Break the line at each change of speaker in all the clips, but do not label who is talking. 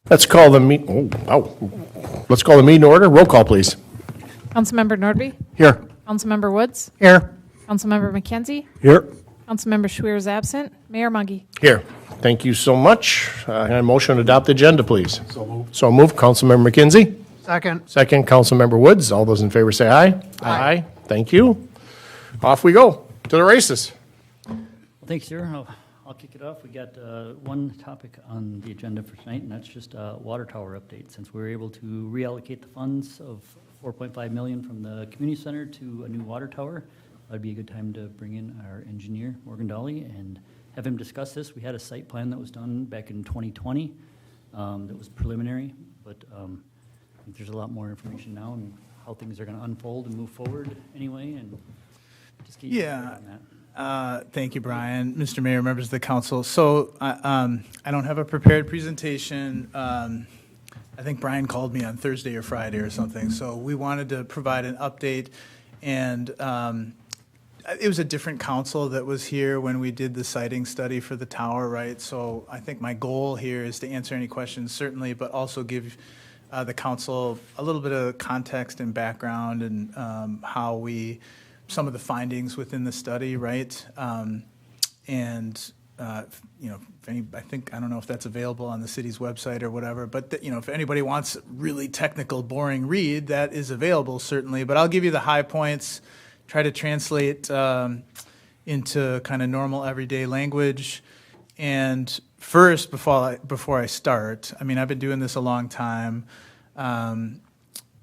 Let's call the meeting to order. Roll call, please.
Councilmember Nordby,
Here.
Councilmember Woods,
Here.
Councilmember McKenzie,
Here.
Councilmember Schweer is absent, Mayor Monge.
Here. Thank you so much. A motion to adopt the agenda, please. So moved. Councilmember McKenzie.
Second.
Second, Councilmember Woods. All those in favor say aye. Aye. Thank you. Off we go to the races.
Well, thanks, sir. I'll kick it off. We got one topic on the agenda for tonight, and that's just a water tower update. Since we were able to reallocate the funds of $4.5 million from the community center to a new water tower, that'd be a good time to bring in our engineer, Morgan Dolly, and have him discuss this. We had a site plan that was done back in 2020 that was preliminary, but I think there's a lot more information now and how things are going to unfold and move forward anyway, and just keep on that.
Thank you, Brian. Mr. Mayor, members of the council. So I don't have a prepared presentation. I think Brian called me on Thursday or Friday or something. So we wanted to provide an update, and it was a different council that was here when we did the siting study for the tower, right? So I think my goal here is to answer any questions, certainly, but also give the council a little bit of context and background and how some of the findings within the study, right? I don't know if that's available on the city's website or whatever, but if anybody wants really technical, boring read, that is available certainly. But I'll give you the high points, try to translate into kind of normal everyday language. And first, before I start, I've been doing this a long time.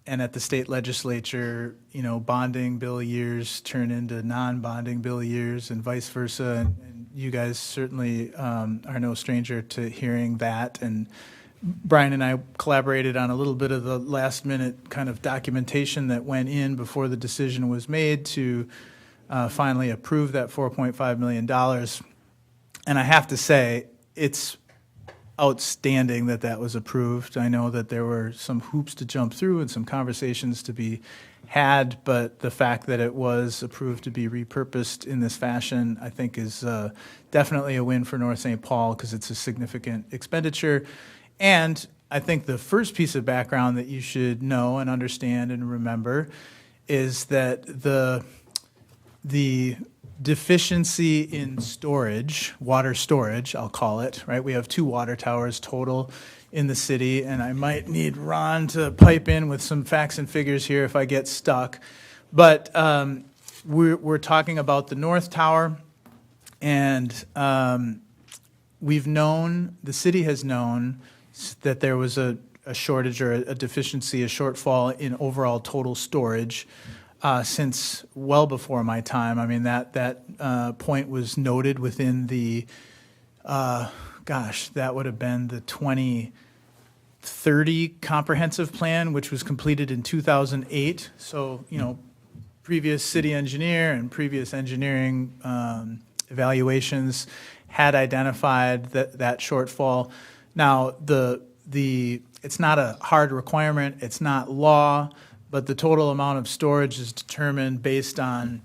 And at the state legislature, bonding bill years turn into non-bonding bill years and vice versa. And you guys certainly are no stranger to hearing that. And Brian and I collaborated on a little bit of the last minute kind of documentation that went in before the decision was made to finally approve that $4.5 million. And I have to say, it's outstanding that was approved. I know that there were some hoops to jump through and some conversations to be had, but the fact that it was approved to be repurposed in this fashion, I think, is definitely a win for North St. Paul because it's a significant expenditure. And I think the first piece of background that you should know and understand and remember is that the deficiency in storage, water storage, I'll call it, right? We have 2 water towers total in the city, and I might need Ron to pipe in with some facts and figures here if I get stuck. But we're talking about the North Tower, and the city has known that there was a shortage or a deficiency, a shortfall in overall total storage since well before my time. That point was noted within the, that would have been the 2030 comprehensive plan, which was completed in 2008. So, previous city engineer and previous engineering evaluations had identified that shortfall. Now, it's not a hard requirement. It's not law. But the total amount of storage is determined based on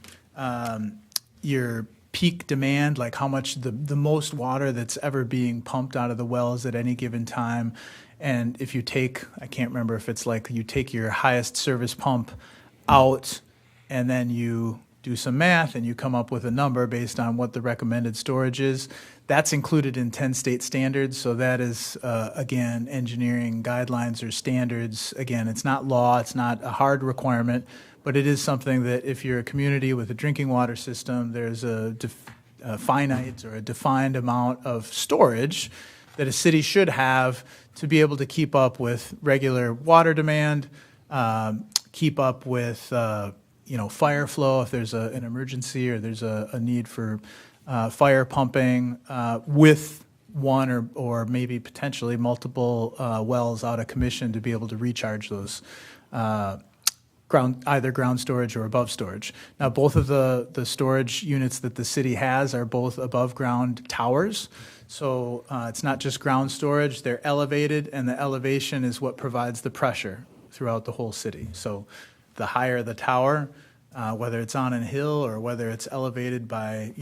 your peak demand, like how much the most water that's ever being pumped out of the wells at any given time. And if you take, I can't remember if it's like you take your highest service pump out and then you do some math and you come up with a number based on what the recommended storage is. That's included in 10 state standards. So that is, again, engineering guidelines or standards. Again, it's not law. It's not a hard requirement, but it is something that if you're a community with a drinking water system, there's a finite or a defined amount of storage that a city should have to be able to keep up with regular water demand, keep up with fire flow if there's an emergency or there's a need for fire pumping with one or maybe potentially multiple wells out of commission to be able to recharge those either ground storage or above storage. Now, both of the storage units that the city has are both above ground towers. So it's not just ground storage, they're elevated, and the elevation is what provides the pressure throughout the whole city. So the higher the tower, whether it's on a hill or whether it's elevated by,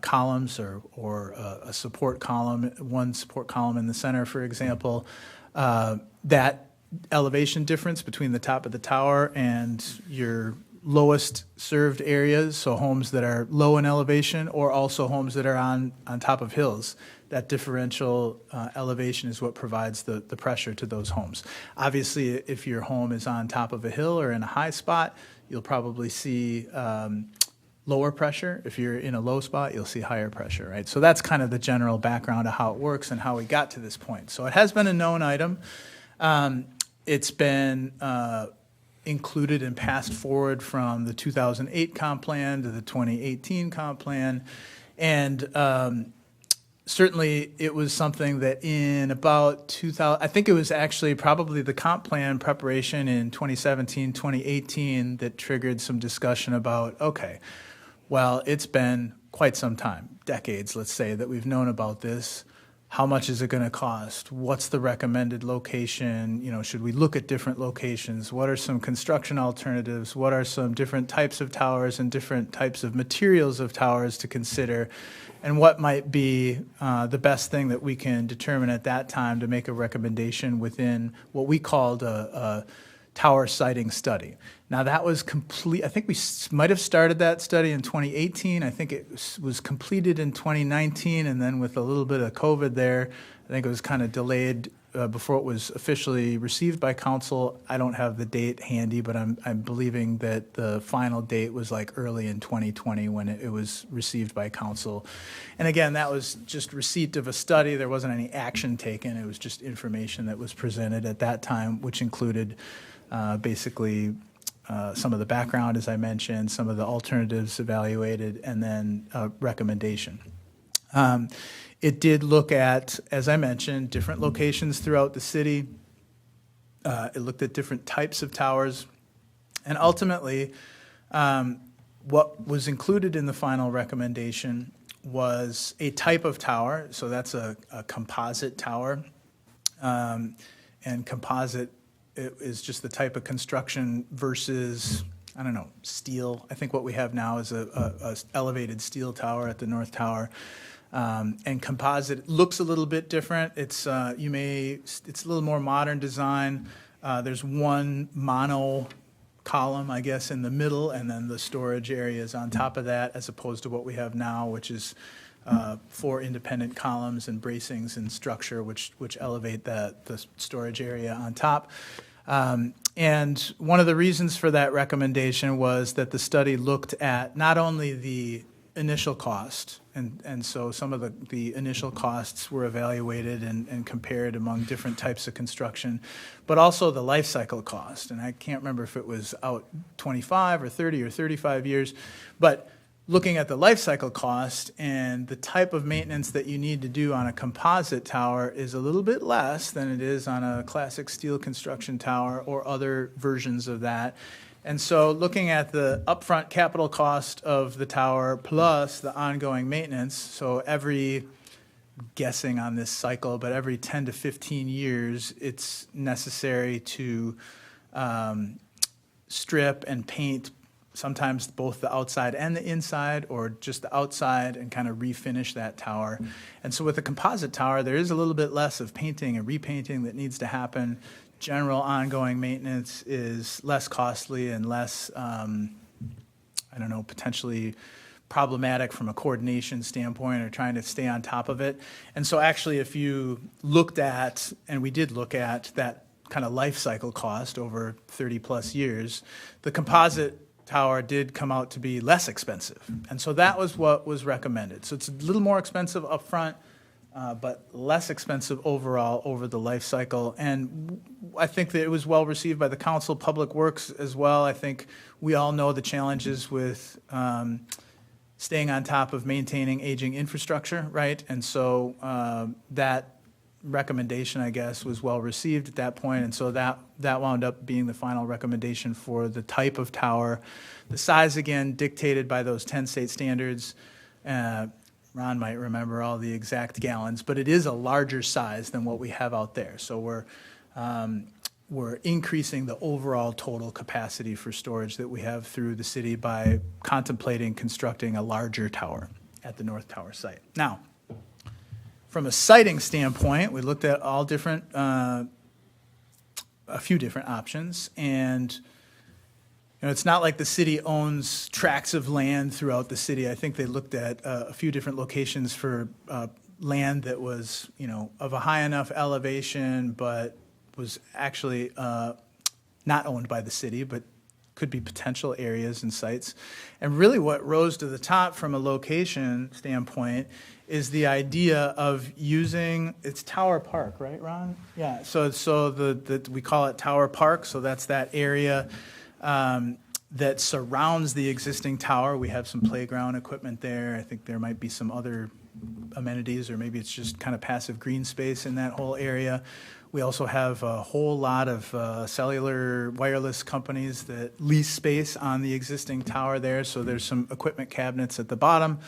columns or a support column, one support column in the center, for example, that elevation difference between the top of the tower and your lowest served areas, so homes that are low in elevation or also homes that are on top of hills. That differential elevation is what provides the pressure to those homes. Obviously, if your home is on top of a hill or in a high spot, you'll probably see lower pressure. If you're in a low spot, you'll see higher pressure, right? So that's kind of the general background of how it works and how we got to this point. So it has been a known item. It's been included and passed forward from the 2008 comp plan to the 2018 comp plan. And certainly it was something that in about 2000, I think it was actually probably the comp plan preparation in 2017, 2018 that triggered some discussion about, okay, well, it's been quite some time, decades, let's say, that we've known about this. How much is it going to cost? What's the recommended location? You know, should we look at different locations? What are some construction alternatives? What are some different types of towers and different types of materials of towers to consider? And what might be the best thing that we can determine at that time to make a recommendation within what we called a tower siting study. Now that was complete, I think we might have started that study in 2018. I think it was completed in 2019, and then with a little bit of COVID there, I think it was kind of delayed before it was officially received by council. I don't have the date handy, but I'm believing that the final date was like early in 2020 when it was received by council. And again, that was just receipt of a study. There wasn't any action taken. It was just information that was presented at that time, which included basically some of the background, as I mentioned, some of the alternatives evaluated, and then a recommendation. It did look at, as I mentioned, different locations throughout the city. It looked at different types of towers. And ultimately, what was included in the final recommendation was a type of tower. So that's a composite tower. And composite is just the type of construction versus, I don't know, steel. I think what we have now is a elevated steel tower at the North Tower. And composite looks a little bit different. It's a little more modern design. There's one mono column, I guess, in the middle, and then the storage area is on top of that, as opposed to what we have now, which is 4 independent columns and bracings and structure, which elevate the storage area on top. And one of the reasons for that recommendation was that the study looked at not only the initial cost, and so some of the initial costs were evaluated and compared among different types of construction, but also the life cycle cost. And I can't remember if it was out 25 or 30 or 35 years, but looking at the life cycle cost and the type of maintenance that you need to do on a composite tower is a little bit less than it is on a classic steel construction tower or other versions of that. And so looking at the upfront capital cost of the tower plus the ongoing maintenance, so guessing on this cycle, but every 10 to 15 years, it's necessary to strip and paint sometimes both the outside and the inside, or just the outside, and kind of refinish that tower. And so with a composite tower, there is a little bit less of painting and repainting that needs to happen. General ongoing maintenance is less costly and less, potentially problematic from a coordination standpoint or trying to stay on top of it. And so actually, if you looked at, and we did look at that kind of life cycle cost over 30 plus years, the composite tower did come out to be less expensive. And so that was what was recommended. So it's a little more expensive up front, but less expensive overall over the life cycle. And I think that it was well received by the council, Public Works as well. I think we all know the challenges with staying on top of maintaining aging infrastructure, right? And so that recommendation, I guess, was well received at that point, and so that wound up being the final recommendation for the type of tower. The size, again, dictated by those 10 state standards. Ron might remember all the exact gallons, but it is a larger size than what we have out there. So we're increasing the overall total capacity for storage that we have through the city by contemplating constructing a larger tower at the North Tower site. Now, from a siting standpoint, we looked at all different a few different options. And it's not like the city owns tracts of land throughout the city. I think they looked at a few different locations for land that was, of a high enough elevation, but was actually not owned by the city, but could be potential areas and sites. And really what rose to the top from a location standpoint is the idea of using, it's Tower Park, right, Ron? Yeah, so we call it Tower Park, so that's that area that surrounds the existing tower. We have some playground equipment there. I think there might be some other amenities, or maybe it's just kind of passive green space in that whole area. We also have a whole lot of cellular wireless companies that lease space on the existing tower there. So there's some equipment cabinets at the bottom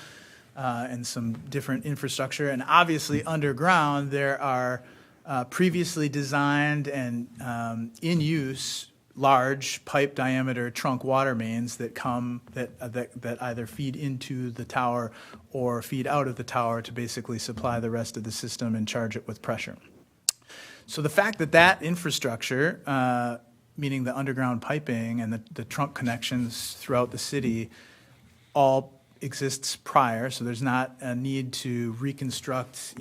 and some different infrastructure. And obviously underground there are previously designed and in use large pipe diameter trunk water mains that come that either feed into the tower or feed out of the tower to basically supply the rest of the system and charge it with pressure. So the fact that infrastructure, meaning the underground piping and the trunk connections throughout the city, all exists prior, so there's not a need to reconstruct,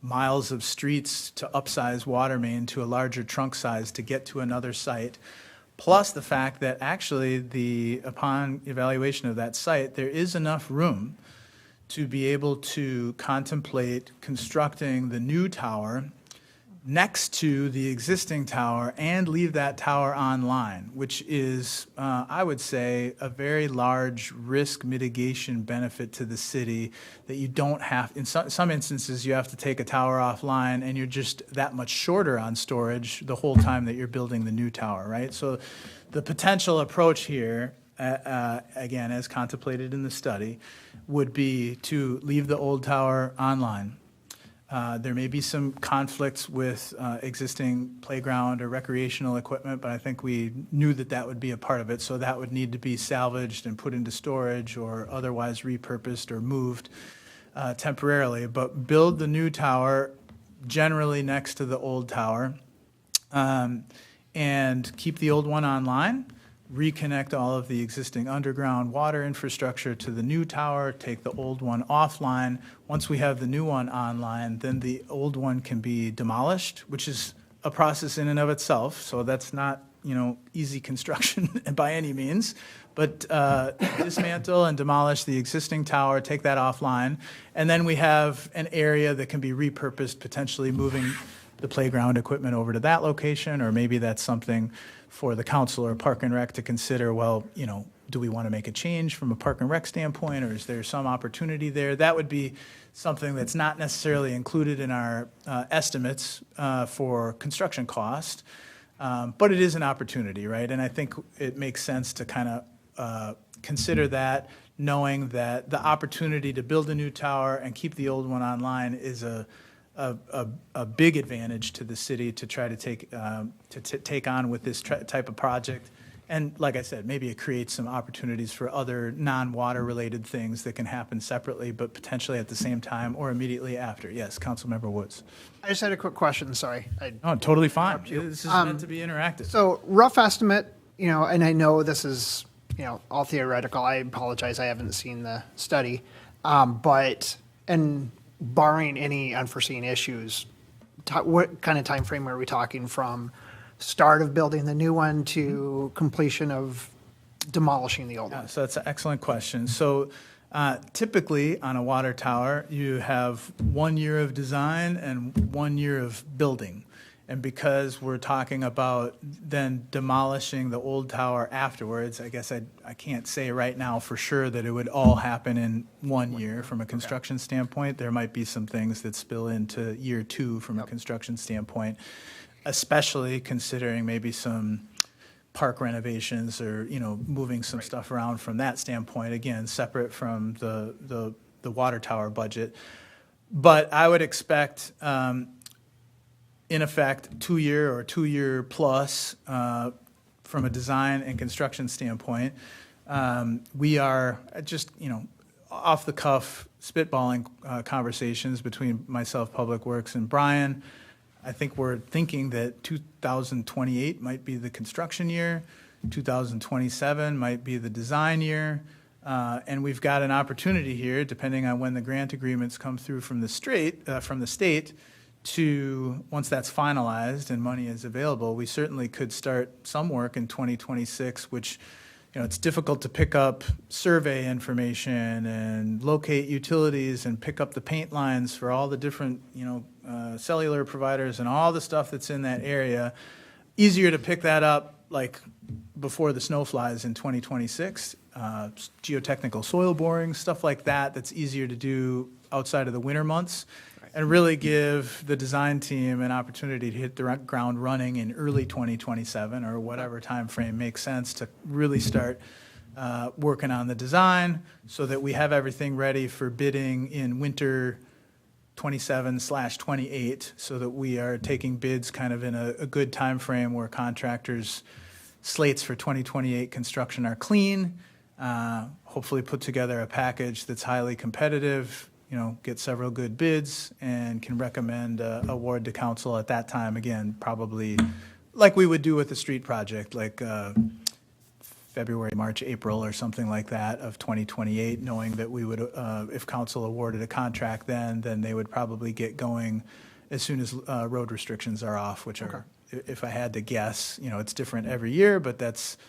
miles of streets to upsize water main to a larger trunk size to get to another site. Plus the fact that actually upon evaluation of that site, there is enough room to be able to contemplate constructing the new tower next to the existing tower and leave that tower online, which is, I would say, a very large risk mitigation benefit to the city that you don't have. In some instances, you have to take a tower offline and you're just that much shorter on storage the whole time that you're building the new tower, right? So the potential approach here, again, as contemplated in the study, would be to leave the old tower online. There may be some conflicts with existing playground or recreational equipment, but I think we knew that would be a part of it, so that would need to be salvaged and put into storage or otherwise repurposed or moved temporarily. But build the new tower generally next to the old tower and keep the old one online. Reconnect all of the existing underground water infrastructure to the new tower, take the old one offline. Once we have the new one online, then the old one can be demolished, which is a process in and of itself. So that's not, easy construction by any means. But dismantle and demolish the existing tower, take that offline, and then we have an area that can be repurposed, potentially moving the playground equipment over to that location, or maybe that's something for the council or Park and Rec to consider. Well, do we want to make a change from a Park and Rec standpoint, or is there some opportunity there? That would be something that's not necessarily included in our estimates for construction cost, but it is an opportunity, right? And I think it makes sense to kind of consider that, knowing that the opportunity to build a new tower and keep the old one online is a big advantage to the city to try to take on with this type of project. And like I said, maybe it creates some opportunities for other non-water related things that can happen separately, but potentially at the same time or immediately after. Yes, Councilmember Woods.
I just had a quick question, sorry.
Oh, totally fine. This is meant to be interactive.
So rough estimate, and I know this is, all theoretical. I apologize, I haven't seen the study. And barring any unforeseen issues, what kind of time frame are we talking from start of building the new one to completion of demolishing the old one?
So that's an excellent question. So typically on a water tower, you have 1 year of design and 1 year of building. And because we're talking about then demolishing the old tower afterwards, I guess I can't say right now for sure that it would all happen in 1 year from a construction standpoint. There might be some things that spill into year 2 from a construction standpoint, especially considering maybe some park renovations or, moving some stuff around from that standpoint, again, separate from the water tower budget. But I would expect, in effect, 2 year or 2 year plus from a design and construction standpoint. We are just, off the cuff spitballing conversations between myself, Public Works, and Brian. I think we're thinking that 2028 might be the construction year, 2027 might be the design year, and we've got an opportunity here, depending on when the grant agreements come through from the state, to, once that's finalized and money is available, we certainly could start some work in 2026, which, it's difficult to pick up survey information and locate utilities and pick up the paint lines for all the different, cellular providers and all the stuff that's in that area. Easier to pick that up like before the snow flies in 2026. Geotechnical soil boring, stuff like that, that's easier to do outside of the winter months. And really give the design team an opportunity to hit the ground running in early 2027 or whatever time frame makes sense to really start working on the design so that we have everything ready for bidding in winter 27/28, so that we are taking bids kind of in a good time frame where contractors' slates for 2028 construction are clean, hopefully put together a package that's highly competitive, get several good bids, and can recommend award to council at that time. Again, probably like we would do with the street project, like February, March, April, or something like that of 2028, knowing that we would, if council awarded a contract then they would probably get going as soon as road restrictions are off, which are, if I had to guess, it's different every year, but that's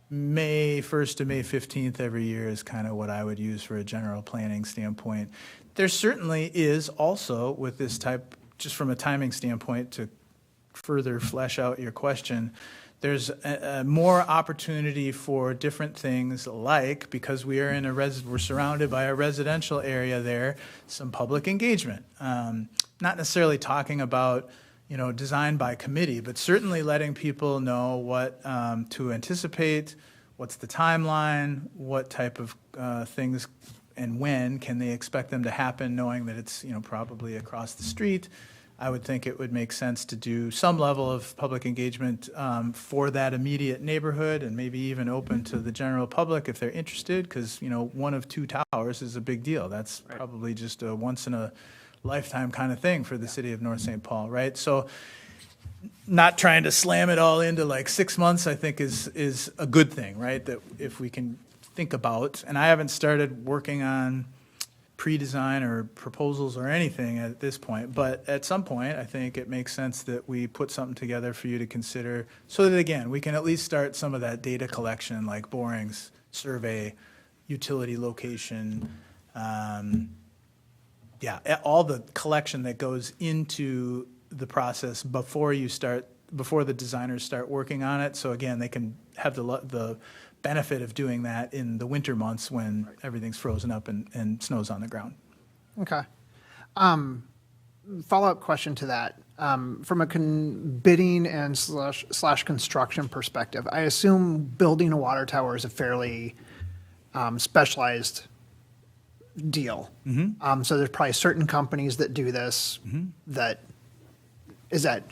May 1st to May 15th every year is kind of what I would use for a general planning standpoint. There certainly is also with this type, just from a timing standpoint, to further flesh out your question, there's a more opportunity for different things like, because we are we're surrounded by a residential area there, some public engagement. Not necessarily talking about design by committee, but certainly letting people know what to anticipate, what's the timeline, what type of things and when can they expect them to happen, knowing that it's probably across the street. I would think it would make sense to do some level of public engagement for that immediate neighborhood, and maybe even open to the general public if they're interested, because one of two towers is a big deal. That's probably just a once in a lifetime kind of thing for the city of North St. Paul, right? So not trying to slam it all into like 6 months, I think is a good thing, right? That if we can think about, and I haven't started working on pre-design or proposals or anything at this point, but at some point, I think it makes sense that we put something together for you to consider so that, again, we can at least start some of that data collection, like borings, survey, utility location, all the collection that goes into the process before the designers start working on it. So again, they can have the benefit of doing that in the winter months when everything's frozen up and snow's on the ground.
Okay. Follow-up question to that. From a bidding and slash construction perspective, I assume building a water tower is a fairly specialized deal. Mm-hmm. So there's probably certain companies that do this. Mm-hmm.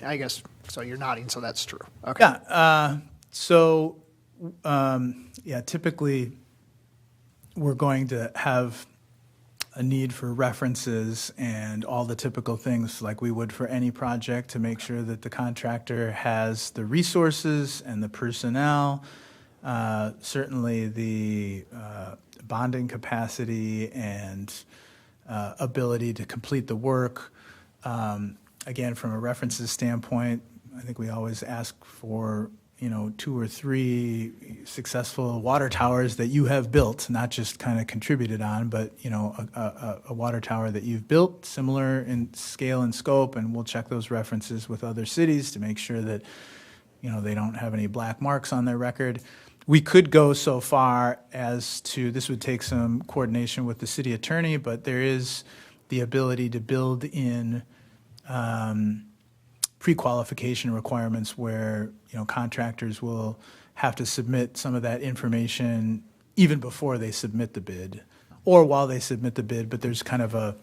I guess, so you're nodding, so that's true. Okay.
Yeah. Typically we're going to have a need for references and all the typical things like we would for any project to make sure that the contractor has the resources and the personnel, certainly the bonding capacity and ability to complete the work. Again, from a references standpoint, I think we always ask for 2 or 3 successful water towers that you have built, not just kind of contributed on, but a water tower that you've built, similar in scale and scope, and we'll check those references with other cities to make sure that they don't have any black marks on their record. We could go so far as to, this would take some coordination with the city attorney, but there is the ability to build in pre-qualification requirements where contractors will have to submit some of that information even before they submit the bid or while they submit the bid, but there's kind of a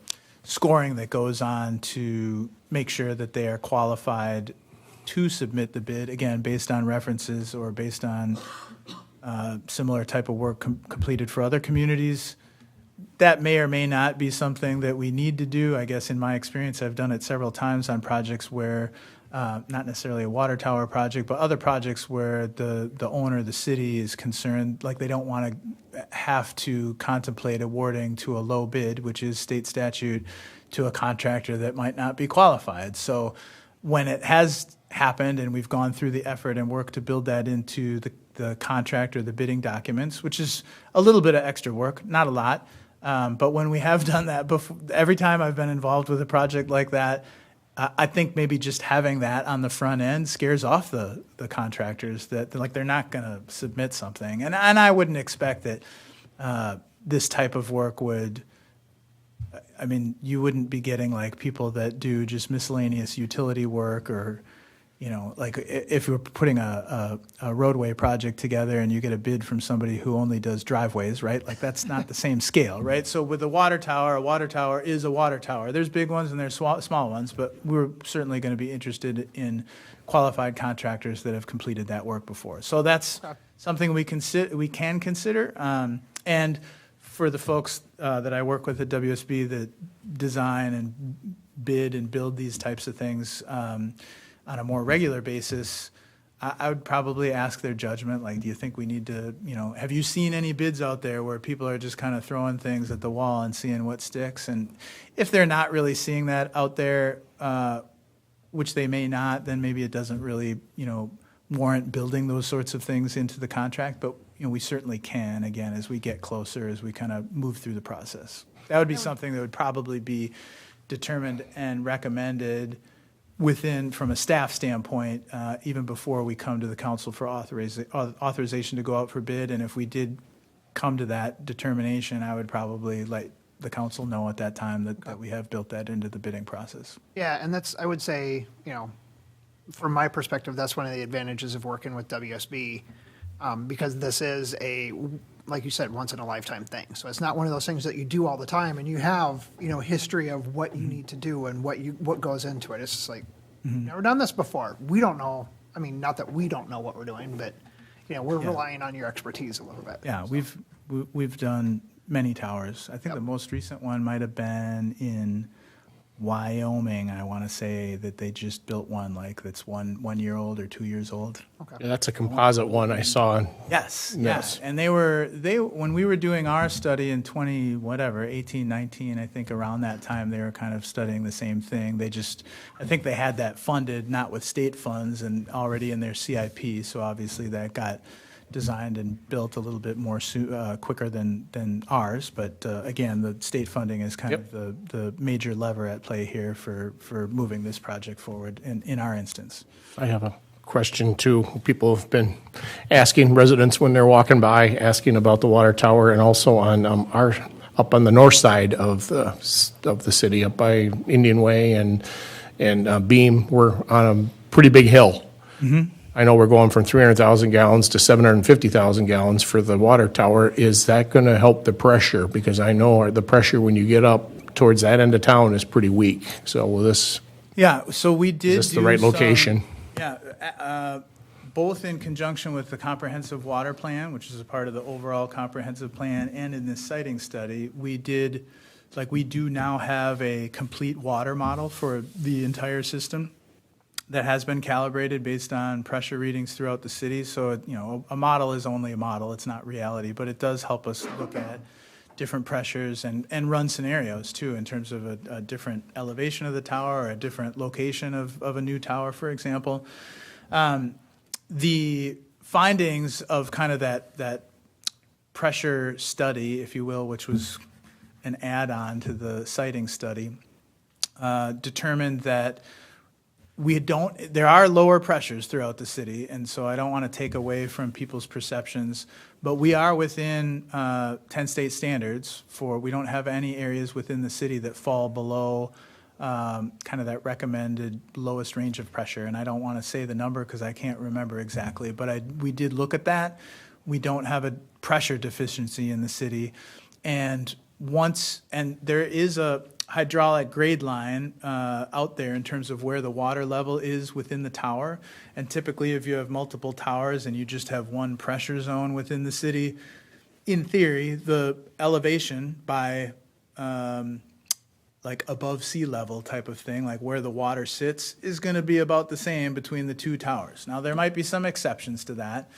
scoring that goes on to make sure that they are qualified to submit the bid, again, based on references or based on similar type of work completed for other communities, that may or may not be something that we need to do. I guess in my experience, I've done it several times on projects where, not necessarily a water tower project, but other projects where the owner, the city, is concerned, like they don't want to have to contemplate awarding to a low bid, which is state statute, to a contractor that might not be qualified. So when it has happened and we've gone through the effort and work to build that into the contract or the bidding documents, which is a little bit of extra work, not a lot. But when we have done that before, every time I've been involved with a project like that, I think maybe just having that on the front end scares off the contractors that they're not going to submit something. And I wouldn't expect that this type of work would, I mean, you wouldn't be getting like people that do just miscellaneous utility work or, you know, like if you're putting a roadway project together and you get a bid from somebody who only does driveways, right? Like that's not the same scale, right? So with a water tower is a water tower. There's big ones and there's small ones, but we're certainly going to be interested in qualified contractors that have completed that work before. So that's something we can consider. And for the folks that I work with at WSB that design and bid and build these types of things on a more regular basis, I would probably ask their judgment. Like, do you think we need to, you know, have you seen any bids out there where people are just kind of throwing things at the wall and seeing what sticks? And if they're not really seeing that out there, which they may not, then maybe it doesn't really, you know, warrant building those sorts of things into the contract. But, you know, we certainly can, again, as we get closer, as we kind of move through the process. That would be something that would probably be determined and recommended within, from a staff standpoint, even before we come to the council for authorization to go out for bid. And if we did come to that determination, I would probably let the council know at that time that we have built that into the bidding process.
Yeah, and that's, I would say, you know, from my perspective, that's one of the advantages of working with WSB, because this is a, like you said, once in a lifetime thing. So it's not one of those things that you do all the time and you have, you know, history of what you need to do and what goes into it. It's just like, never done this before. We don't know. I mean, not that we don't know what we're doing, but, you know, we're relying on your expertise a little bit.
Yeah, we've done many towers. I think the most recent one might have been in Wyoming. I want to say that they just built one like that's 1 year old or 2 years old.
Yeah, that's a composite one I saw.
Yes,
Yes.
yes. And they when we were doing our study in 18, 19, I think around that time, they were kind of studying the same thing. I think they had that funded, not with state funds and already in their CIP. So obviously that got designed and built a little bit more quicker than ours. But again, the state funding is kind of the major lever at play here for moving this project forward in our instance.
I have a question too. People have been asking, residents when they're walking by, asking about the water tower, and also on up on the north side of the city, up by Indian Way and Beam. We're on a pretty big hill. Mm-hmm. I know we're going from 300,000 gallons to 750,000 gallons for the water tower. Is that going to help the pressure? Because I know the pressure when you get up towards that end of town is pretty weak. So will this?
Yeah. So we did.
Is this the right location?
Yeah. Both in conjunction with the comprehensive water plan, which is a part of the overall comprehensive plan, and in this siting study, we do now have a complete water model for the entire system that has been calibrated based on pressure readings throughout the city. So, you know, a model is only a model. It's not reality, but it does help us look at different pressures and run scenarios too in terms of a different elevation of the tower or a different location of a new tower, for example. The findings of kind of that pressure study, if you will, which was an add-on to the siting study, determined that there are lower pressures throughout the city, and so I don't want to take away from people's perceptions, but we are within 10 state standards we don't have any areas within the city that fall below kind of that recommended lowest range of pressure. And I don't want to say the number because I can't remember exactly, but we did look at that. We don't have a pressure deficiency in the city. And there is a hydraulic grade line out there in terms of where the water level is within the tower. And typically if you have multiple towers and you just have one pressure zone within the city, in theory, the elevation by like above sea level type of thing, like where the water sits, is going to be about the same between the two towers. Now, there might be some exceptions to that,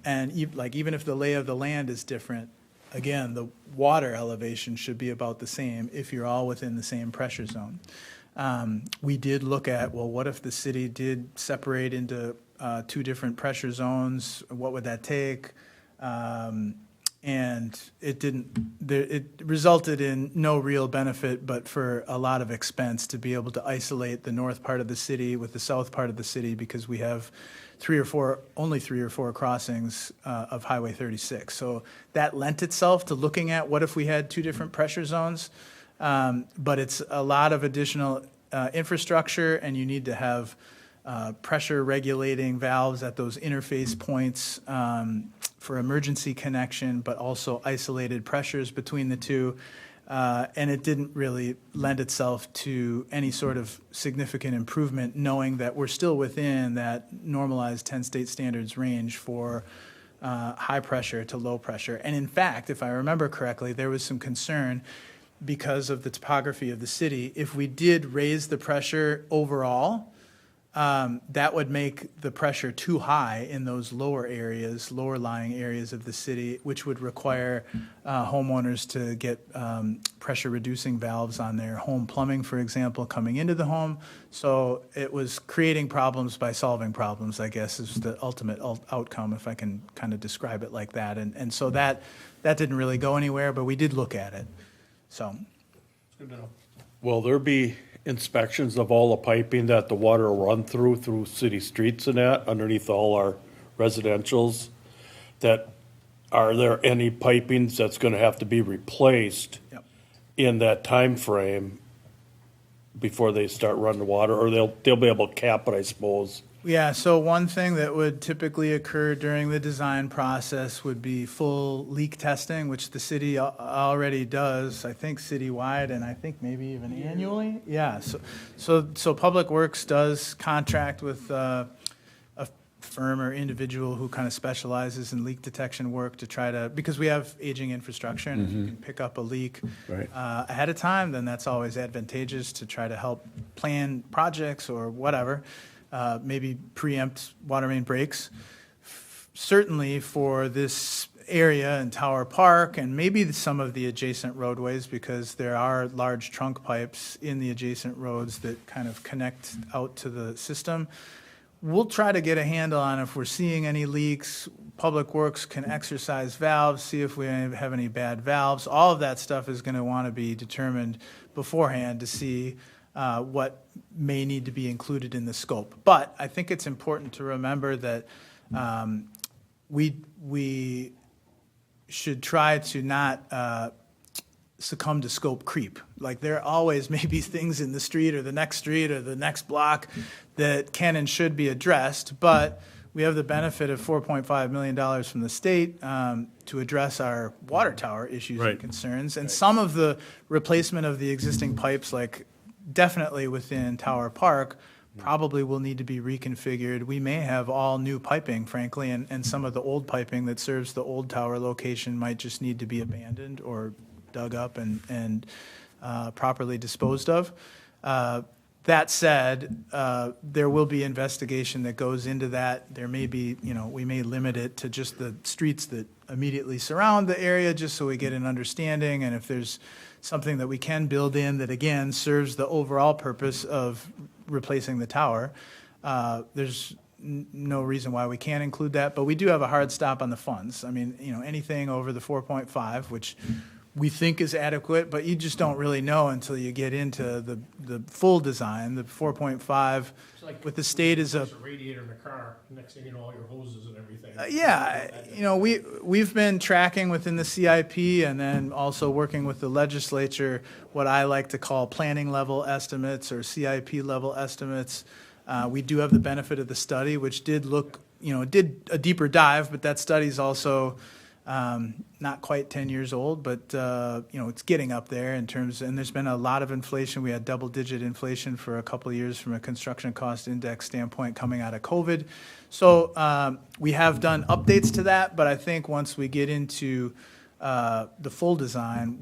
and even if the lay of the land is different, again, the water elevation should be about the same if you're all within the same pressure zone. We did look at, well, what if the city did separate into two different pressure zones? What would that take? And it didn't. It resulted in no real benefit, but for a lot of expense to be able to isolate the north part of the city with the south part of the city, because we have only three or four crossings of Highway 36. So that lent itself to looking at what if we had two different pressure zones. But it's a lot of additional infrastructure, and you need to have pressure regulating valves at those interface points for emergency connection, but also isolated pressures between the two. And it didn't really lend itself to any sort of significant improvement, knowing that we're still within that normalized 10 state standards range for high pressure to low pressure. And in fact, if I remember correctly, there was some concern because of the topography of the city. If we did raise the pressure overall, that would make the pressure too high in those lower lying areas of the city, which would require homeowners to get pressure reducing valves on their home plumbing, for example, coming into the home. So it was creating problems by solving problems, I guess, is the ultimate outcome, if I can kind of describe it like that. And so that didn't really go anywhere, but we did look at it. So.
Will there be inspections of all the piping that the water will run through city streets and that, underneath all our residentials? Are there any pipings that's gonna have to be replaced
Yep.
in that time frame before they start running water, or they'll be able to cap it, I suppose?
Yeah, so one thing that would typically occur during the design process would be full leak testing, which the city already does, I think citywide, and I think maybe even annually. Yeah, so Public Works does contract with a firm or individual who kind of specializes in leak detection work to try to, because we have aging infrastructure, and if you can pick up a leak
Right.
ahead of time, then that's always advantageous to try to help plan projects or whatever. Maybe preempt water main breaks. Certainly for this area in Tower Park and maybe some of the adjacent roadways, because there are large trunk pipes in the adjacent roads that kind of connect out to the system. We'll try to get a handle on if we're seeing any leaks. Public Works can exercise valves, see if we have any bad valves. All of that stuff is going to want to be determined beforehand to see what may need to be included in the scope. But I think it's important to remember that we should try to not succumb to scope creep. Like, there always may be things in the street or the next block that can and should be addressed, but we have the benefit of $4.5 million from the state to address our water tower issues
Right.
and concerns. And some of the replacement of the existing pipes, like definitely within Tower Park, probably will need to be reconfigured. We may have all new piping, frankly, and some of the old piping that serves the old tower location might just need to be abandoned or dug up and properly disposed of. That said, there will be investigation that goes into that. There may be, we may limit it to just the streets that immediately surround the area, just so we get an understanding. And if there's something that we can build in that, again, serves the overall purpose of replacing the tower, there's no reason why we can't include that. But we do have a hard stop on the funds. I mean, anything over the 4.5, which we think is adequate, but you just don't really know until you get into the full design. The 4.5 with the state is a
There's a radiator in a car, next thing you know, all your hoses and everything.
We've been tracking within the CIP and then also working with the legislature what I like to call planning level estimates or CIP level estimates. We do have the benefit of the study, which did look, did a deeper dive, but that study's also not quite 10 years old, but it's getting up there in terms, and there's been a lot of inflation. We had double-digit inflation for a couple of years from a construction cost index standpoint coming out of COVID. So we have done updates to that, but I think once we get into the full design,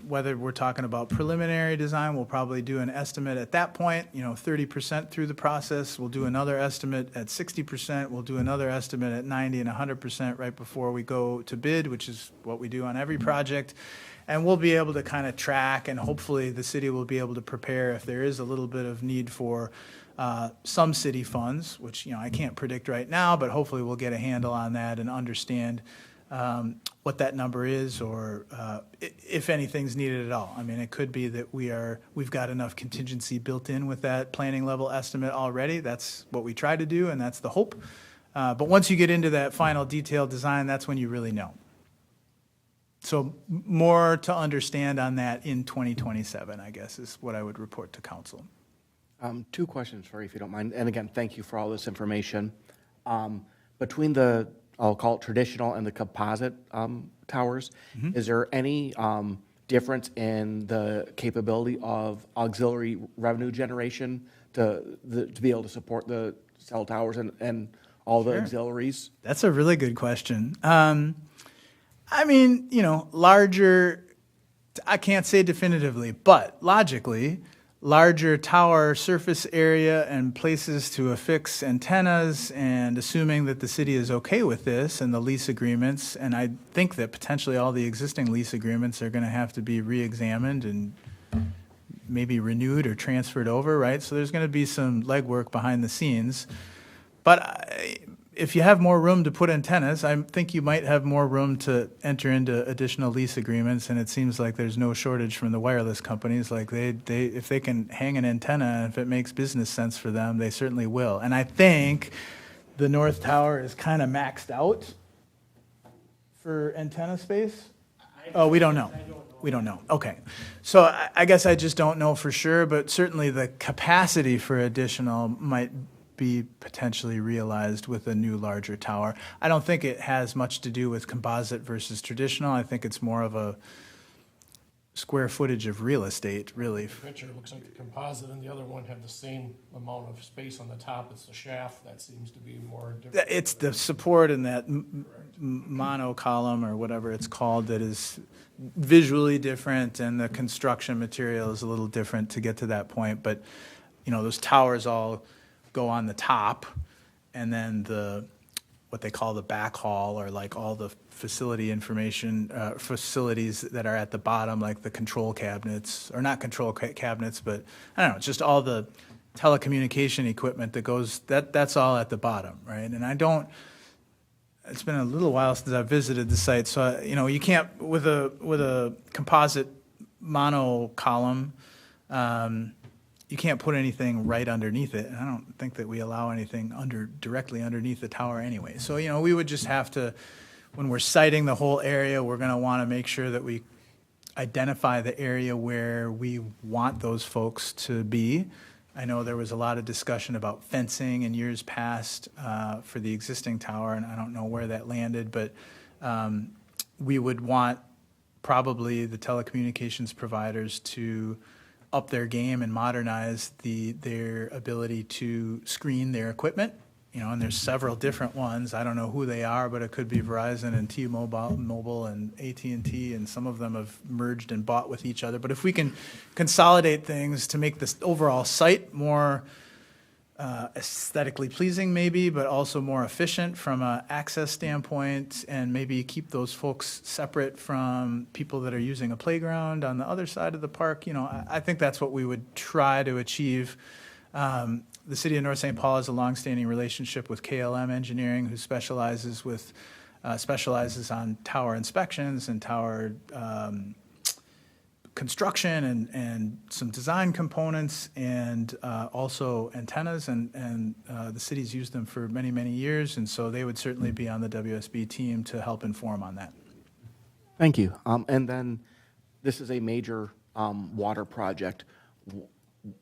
whether we're talking about preliminary design, we'll probably do an estimate at that point, 30% through the process. We'll do another estimate at 60%. We'll do another estimate at 90 and 100% right before we go to bid, which is what we do on every project. And we'll be able to kind of track, and hopefully the city will be able to prepare if there is a little bit of need for some city funds, which, I can't predict right now, but hopefully we'll get a handle on that and understand what that number is, or if anything's needed at all. I mean, it could be that we've got enough contingency built in with that planning level estimate already. That's what we try to do, and that's the hope. But once you get into that final detailed design, that's when you really know. So more to understand on that in 2027, I guess, is what I would report to council.
2 questions for you, if you don't mind. And again, thank you for all this information. Between the, I'll call it traditional and the composite towers, is there any difference in the capability of auxiliary revenue generation to be able to support the cell towers and all the auxiliaries?
That's a really good question. I mean, larger, I can't say definitively, but logically, larger tower surface area and places to affix antennas, and assuming that the city is okay with this and the lease agreements, and I think that potentially all the existing lease agreements are going to have to be re-examined and maybe renewed or transferred over, right? So there's going to be some legwork behind the scenes. But if you have more room to put antennas, I think you might have more room to enter into additional lease agreements, and it seems like there's no shortage from the wireless companies. Like if they can hang an antenna, and if it makes business sense for them, they certainly will. And I think the North Tower is kind of maxed out for antenna space. Oh, we don't know. We don't know. Okay. So I guess I just don't know for sure, but certainly the capacity for additional might be potentially realized with a new larger tower. I don't think it has much to do with composite versus traditional. I think it's more of a square footage of real estate, really.
The picture looks like the composite, and the other one had the same amount of space on the top. It's the shaft that seems to be more different.
It's the support in that mono column or whatever it's called that is visually different, and the construction material is a little different to get to that point. But, those towers all go on the top, and then what they call the backhaul, or like all the facilities that are at the bottom, like the control cabinets, or not control cabinets, but I don't know, just all the telecommunication equipment that goes, that's all at the bottom, right? And it's been a little while since I've visited the site, so you can't, with a composite mono column, you can't put anything right underneath it, and I don't think that we allow anything directly underneath the tower anyway. So, we would just have to, when we're siting the whole area, we're going to want to make sure that we identify the area where we want those folks to be. I know there was a lot of discussion about fencing in years past for the existing tower, and I don't know where that landed, but we would want probably the telecommunications providers to up their game and modernize their ability to screen their equipment. And there's several different ones. I don't know who they are, but it could be Verizon and T-Mobile and AT&T, and some of them have merged and bought with each other. But if we can consolidate things to make this overall site more aesthetically pleasing maybe, but also more efficient from an access standpoint, and maybe keep those folks separate from people that are using a playground on the other side of the park. I think that's what we would try to achieve. The city of North St. Paul has a longstanding relationship with KLM Engineering, who specializes on tower inspections and tower construction and some design components, and also antennas, and the city's used them for many, many years, and so they would certainly be on the WSB team to help inform on that.
Thank you. And then this is a major water project.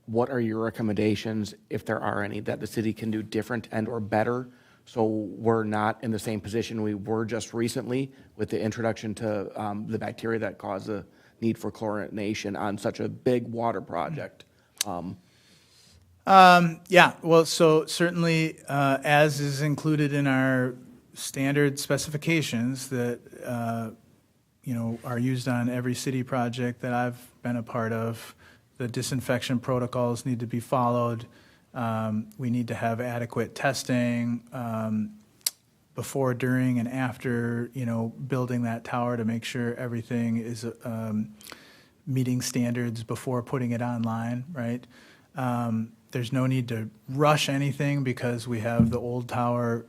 What are your recommendations, if there are any, that the city can do different and or better, so we're not in the same position we were just recently with the introduction to the bacteria that cause the need for chlorination on such a big water project?
Yeah, well, so certainly, as is included in our standard specifications, that are used on every city project that I've been a part of. The disinfection protocols need to be followed. We need to have adequate testing before, during, and after, building that tower to make sure everything is meeting standards before putting it online, right? There's no need to rush anything because we have the old tower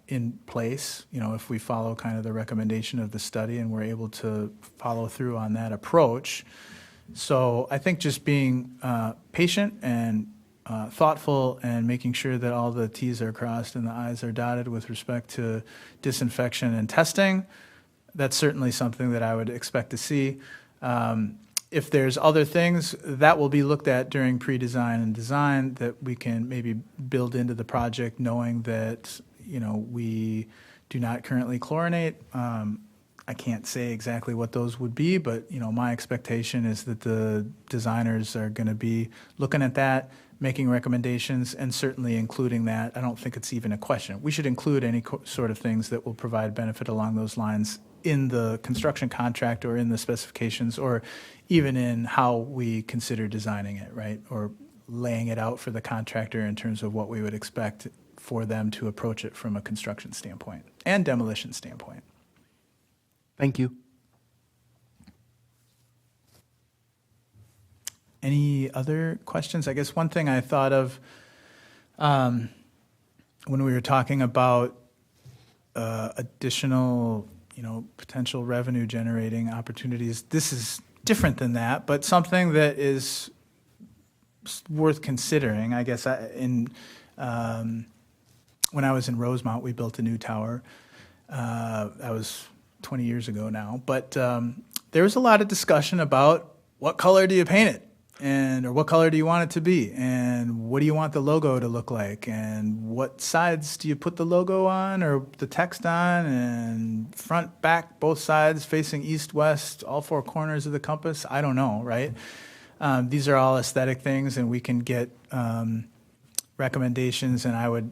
in place, if we follow kind of the recommendation of the study and we're able to follow through on that approach. So I think just being patient and thoughtful and making sure that all the T's are crossed and the I's are dotted with respect to disinfection and testing, that's certainly something that I would expect to see. If there's other things, that will be looked at during pre-design and design that we can maybe build into the project, knowing that, we do not currently chlorinate. I can't say exactly what those would be, but, my expectation is that the designers are going to be looking at that, making recommendations, and certainly including that. I don't think it's even a question. We should include any sort of things that will provide benefit along those lines in the construction contract or in the specifications or even in how we consider designing it, right? Or laying it out for the contractor in terms of what we would expect for them to approach it from a construction standpoint and demolition standpoint.
Thank you.
Any other questions? I guess one thing I thought of when we were talking about additional, potential revenue generating opportunities, this is different than that, but something that is worth considering. I guess when I was in Rosemont, we built a new tower. That was 20 years ago now, but there was a lot of discussion about what color do you paint it, or what color do you want it to be, and what do you want the logo to look like, and what sides do you put the logo on or the text on, and front, back, both sides facing east, west, all four corners of the compass. I don't know, right? These are all aesthetic things, and we can get recommendations, and I would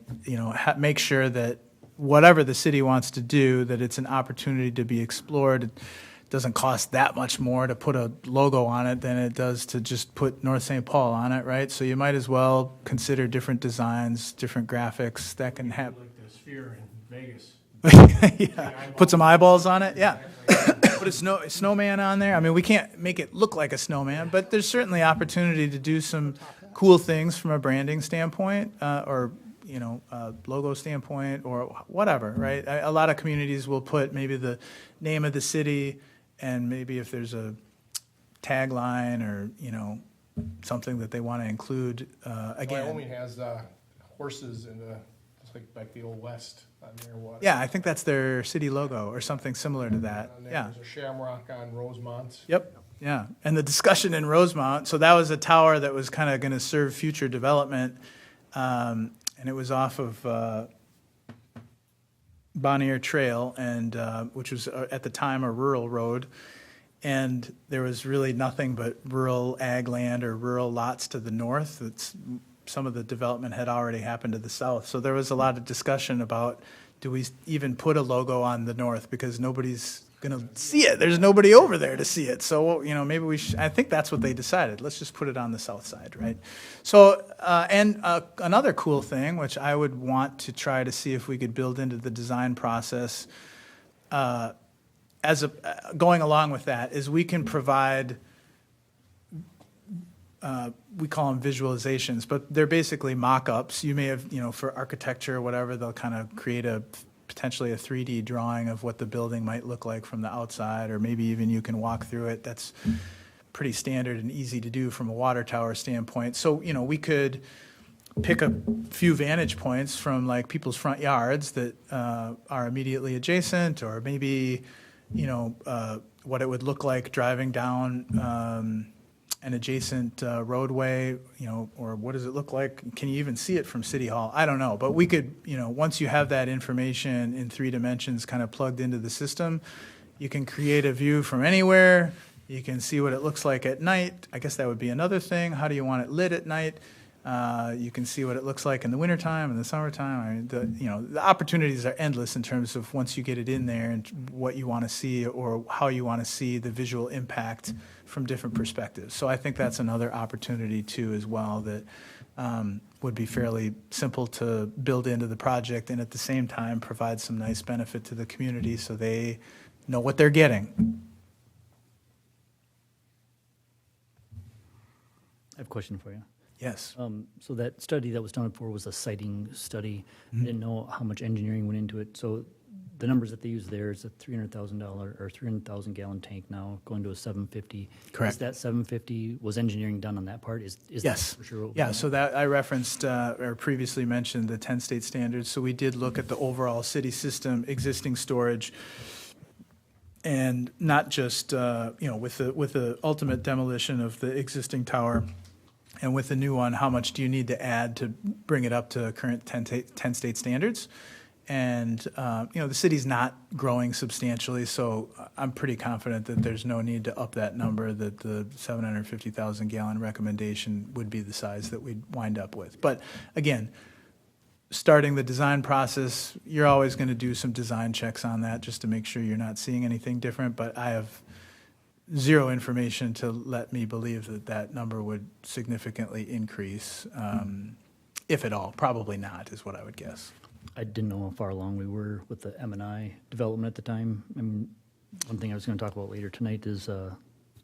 make sure that whatever the city wants to do, that it's an opportunity to be explored. It doesn't cost that much more to put a logo on it than it does to just put North St. Paul on it, right? So you might as well consider different designs, different graphics that can have.
Like the Schweer in Vegas.
Yeah. Put some eyeballs on it, yeah. Put a snowman on there. I mean, we can't make it look like a snowman, but there's certainly opportunity to do some cool things from a branding standpoint, or logo standpoint, or whatever, right? A lot of communities will put maybe the name of the city, and maybe if there's a tagline or something that they want to include. Again,
Wyoming has horses in it's like the old West on their water.
yeah, I think that's their city logo or something similar to that.
And then
Yeah.
there's a shamrock on Rosemont.
Yep. Yeah. And the discussion in Rosemont, so that was a tower that was kind of going to serve future development. And it was off of Bonnier Trail, and which was at the time a rural road. And there was really nothing but rural ag land or rural lots to the north. Some of the development had already happened to the south. So there was a lot of discussion about, do we even put a logo on the north, because nobody's going to see it. There's nobody over there to see it. So, maybe I think that's what they decided. Let's just put it on the south side, right? So, another cool thing, which I would want to try to see if we could build into the design process, going along with that, is we can provide, we call them visualizations, but they're basically mock-ups. You may have, for architecture or whatever, they'll kind of create potentially a 3D drawing of what the building might look like from the outside, or maybe even you can walk through it. That's pretty standard and easy to do from a water tower standpoint. So, we could pick a few vantage points from like people's front yards that are immediately adjacent, or maybe, what it would look like driving down an adjacent roadway, or what does it look like? Can you even see it from City Hall? I don't know. But we could, once you have that information in 3 dimensions kind of plugged into the system, you can create a view from anywhere. You can see what it looks like at night. I guess that would be another thing. How do you want it lit at night? You can see what it looks like in the wintertime and the summertime. I mean, the opportunities are endless in terms of once you get it in there and what you want to see or how you want to see the visual impact from different perspectives. So I think that's another opportunity too as well that would be fairly simple to build into the project and at the same time provide some nice benefit to the community so they know what they're getting.
I have a question for you.
Yes.
So that study that was done before was a siting study. I didn't know how much engineering went into it. So the numbers that they use there is a $300,000 or 300,000 gallon tank now going to a 750.
Correct.
Is that 750, was engineering done on that part? Is
Yes.
that for sure? what
Yeah,
was
so
done?
that I referenced or previously mentioned the 10 state standards. So we did look at the overall city system, existing storage, and not just, with the ultimate demolition of the existing tower and with the new one, how much do you need to add to bring it up to current 10 state standards? And, the city's not growing substantially, so I'm pretty confident that there's no need to up that number, that the 750,000 gallon recommendation would be the size that we'd wind up with. But again, starting the design process, you're always going to do some design checks on that just to make sure you're not seeing anything different. But I have zero information to let me believe that that number would significantly increase, if at all. Probably not, is what I would guess.
I didn't know how far along we were with the M&I development at the time. I mean, one thing I was going to talk about later tonight is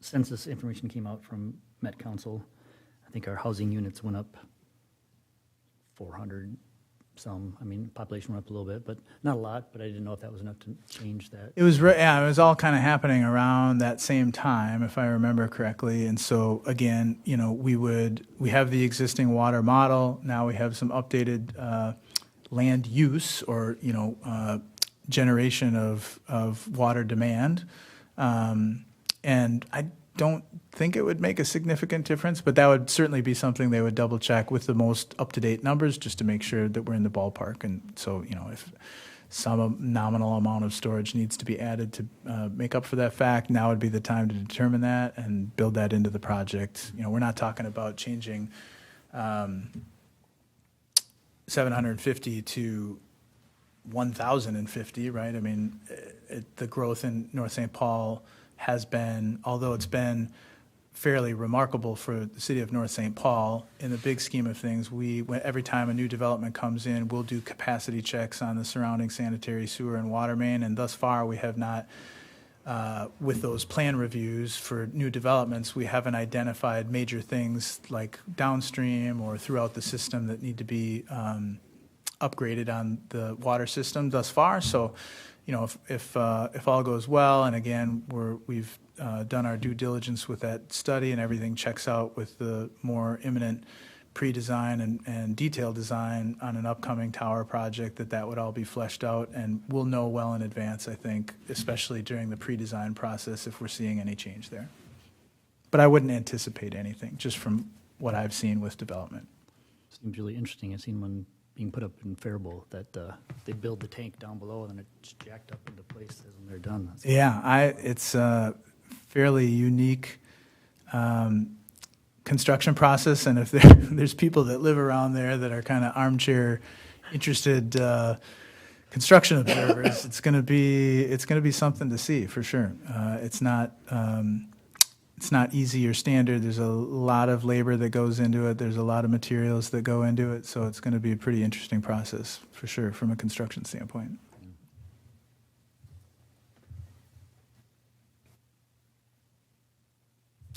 census information came out from Met Council. I think our housing units went up 400 some. I mean, population went up a little bit, but not a lot. But I didn't know if that was enough to change that.
It was, it was all kind of happening around that same time, if I remember correctly. And so again, we have the existing water model. Now we have some updated land use or, generation of water demand. And I don't think it would make a significant difference, but that would certainly be something they would double check with the most up-to-date numbers just to make sure that we're in the ballpark. And so, if some nominal amount of storage needs to be added to make up for that fact, now would be the time to determine that and build that into the project. We're not talking about changing 750 to 1,050, right? I mean, the growth in North St. Paul has been, although it's been fairly remarkable for the city of North St. Paul, in the big scheme of things, every time a new development comes in, we'll do capacity checks on the surrounding sanitary sewer and water main, and thus far we have not, with those plan reviews for new developments, we haven't identified major things like downstream or throughout the system that need to be upgraded on the water system thus far. So, if all goes well, and again, we've done our due diligence with that study and everything checks out with the more imminent pre-design and detailed design on an upcoming tower project, that would all be fleshed out, and we'll know well in advance, I think, especially during the pre-design process, if we're seeing any change there. But I wouldn't anticipate anything, just from what I've seen with development.
Seems really interesting. I've seen one being put up in Faribault that they build the tank down below and then it's jacked up into place when they're done. That's
Yeah, it's a fairly unique construction process, and if there's people that live around there that are kind of armchair interested construction observers, it's going to be something to see for sure. It's not easy or standard. There's a lot of labor that goes into it. There's a lot of materials that go into it, so it's going to be a pretty interesting process for sure from a construction standpoint.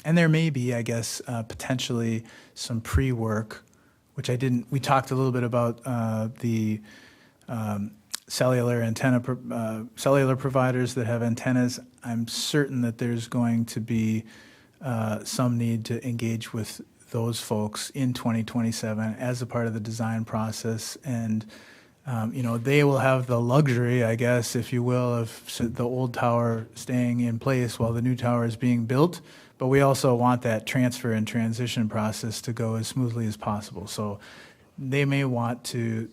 And there may be, I guess, potentially some pre-work, which we talked a little bit about the cellular providers that have antennas. I'm certain that there's going to be some need to engage with those folks in 2027 as a part of the design process. And, they will have the luxury, I guess, if you will, of the old tower staying in place while the new tower is being built. But we also want that transfer and transition process to go as smoothly as possible. So they may want to